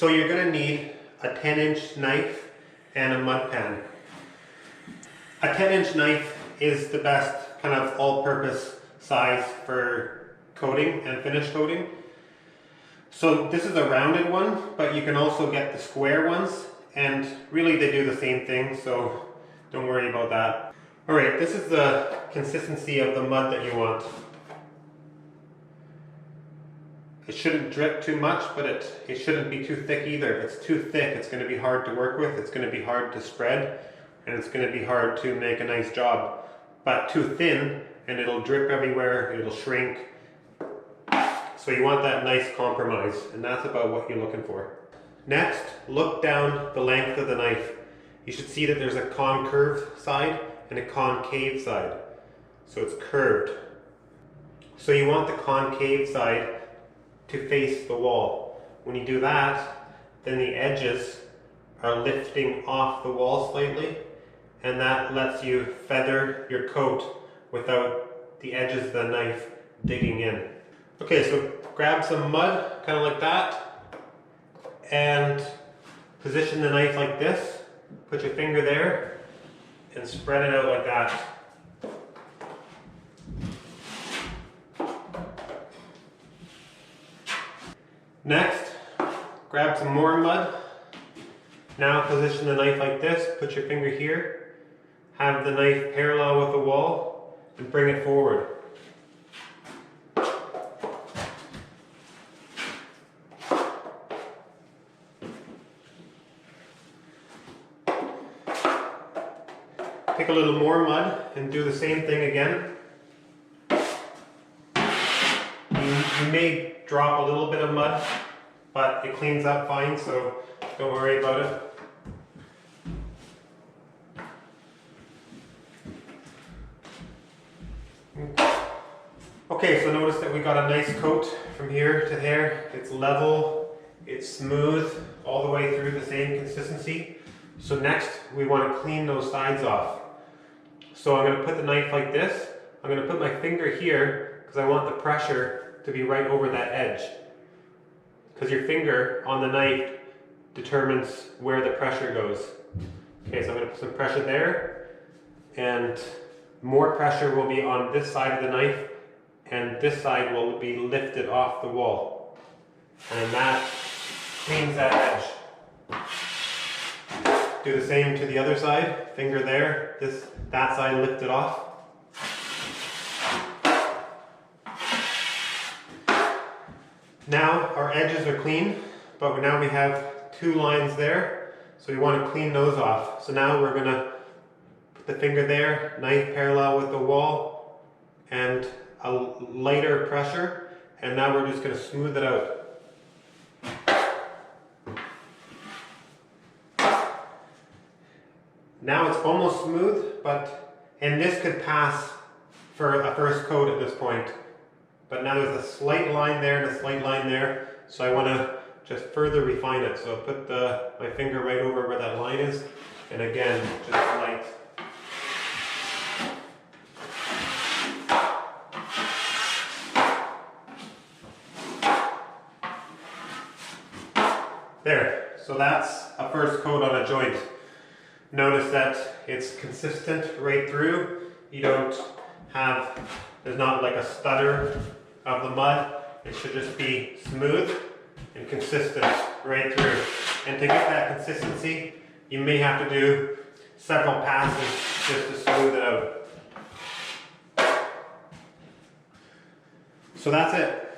So you're going to need a 10-inch knife and a mud pan. A 10-inch knife is the best kind of all-purpose size for coating and finish coating. So this is a rounded one, but you can also get the square ones, and really they do the same thing, so don't worry about that. Alright, this is the consistency of the mud that you want. It shouldn't drip too much, but it shouldn't be too thick either. If it's too thick, it's going to be hard to work with, it's going to be hard to spread, and it's going to be hard to make a nice job. But too thin, and it'll drip everywhere, it'll shrink. So you want that nice compromise, and that's about what you're looking for. Next, look down the length of the knife. You should see that there's a concave side and a concave side. So it's curved. So you want the concave side to face the wall. When you do that, then the edges are lifting off the wall slightly, and that lets you feather your coat without the edges of the knife digging in. Okay, so grab some mud, kind of like that, and position the knife like this. Put your finger there and spread it out like that. Next, grab some more mud. Now position the knife like this, put your finger here, have the knife parallel with the wall, and bring it forward. Take a little more mud and do the same thing again. You may drop a little bit of mud, but it cleans up fine, so don't worry about it. Okay, so notice that we got a nice coat from here to there. It's level, it's smooth, all the way through the same consistency. So next, we want to clean those sides off. So I'm going to put the knife like this. I'm going to put my finger here because I want the pressure to be right over that edge. Because your finger on the knife determines where the pressure goes. Okay, so I'm going to put some pressure there, and more pressure will be on this side of the knife, and this side will be lifted off the wall. And that cleans that edge. Do the same to the other side. Finger there, that side lifted off. Now our edges are clean, but now we have two lines there, so we want to clean those off. So now we're going to put the finger there, knife parallel with the wall, and a lighter pressure, and now we're just going to smooth it out. Now it's almost smooth, and this could pass for a first coat at this point. But now there's a slight line there and a slight line there, so I want to just further refine it. So put my finger right over where that line is, and again, just light. There, so that's a first coat on a joint. Notice that it's consistent right through. There's not like a stutter of the mud. It should just be smooth and consistent right through. And to get that consistency, you may have to do several passes just to smooth it out. So that's it.